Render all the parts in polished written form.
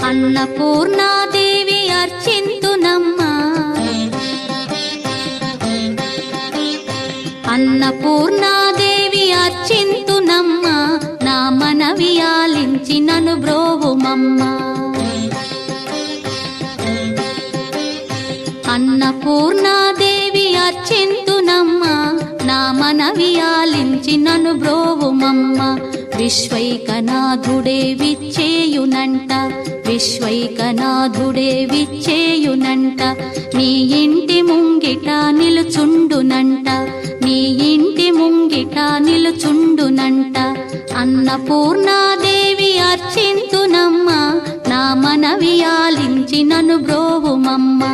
అన్నపూర్ణాదేవి అర్చింతునమ్మా, అన్నపూర్ణాదేవి అర్చింతునమ్మా, నా మనవి ఆలించి నన్ను బ్రోవుమమ్మా. అన్నపూర్ణాదేవి అర్చింతునమ్మా, నా మనవి ఆలించి నన్ను బ్రోవుమమ్మా. విశ్వైకనాథుడే విచ్చేయునంట, విశ్వైకనాథుడే విచ్చేయునంట, నీ ఇంటి ముంగిట నిలుచుండునంట, నీ ఇంటి ముంగిట నిలుచుండునంట. అన్నపూర్ణాదేవి అర్చింతునమ్మా, నా మనవి ఆలించి నన్ను బ్రోవుమమ్మా.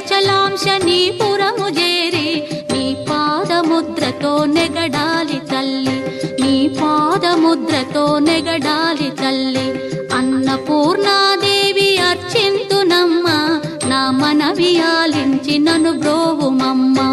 అచలాంశ నీ పురము చేరి, నీ పాదముద్రతో నెగడాలి తల్లి, నీ పాదముద్రతో నెగడాలి తల్లి. అన్నపూర్ణాదేవి అర్చింతునమ్మా, నా మనవి ఆలించి నన్ను బ్రోవుమమ్మా.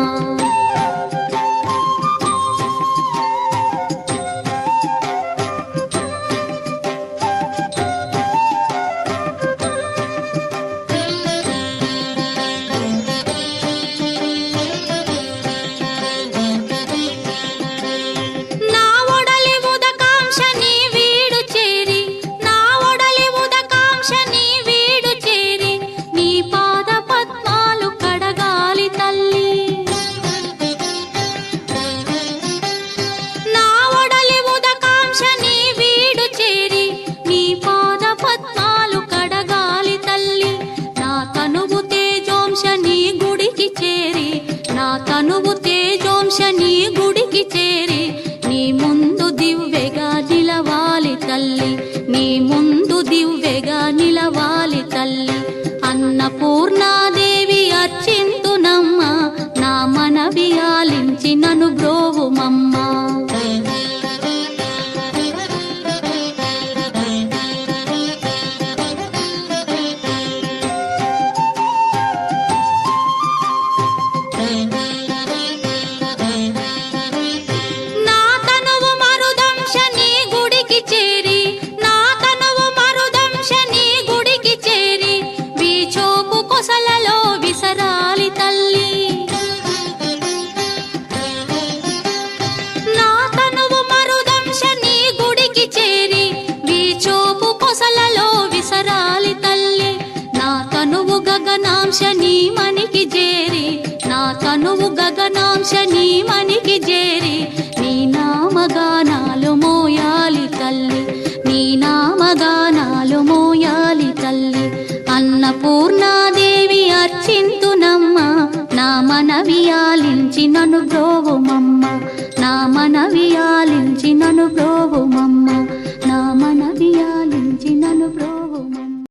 తనువు తేజోంశ నీ గుడికి చేరి, నీ ముందు దివ్వెగా నిలవాలి తల్లి, నీ ముందు దివ్వెగా నిలవాలి తల్లి. అన్నపూర్ణాదేవి అర్చింతునమ్మా, నా మనవి ఆలించి నన్ను బ్రోవుమమ్మా. గగనాంశ నీ మనికి చేరి, నా తనువు గగనాంశ నీ మనికి చేరి, నీ నామగానాలు మోయాలి తల్లి, నీ నామగానాలు మోయాలి తల్లి. అన్నపూర్ణాదేవి అర్చింతునమ్మా, నా మనవి ఆలించి నన్ను బ్రోవుమమ్మా, నా మనవి ఆలించి నన్ను బ్రోవుమమ్మా, నా మనవి ఆలించి నన్ను బ్రోవుమమ్మా.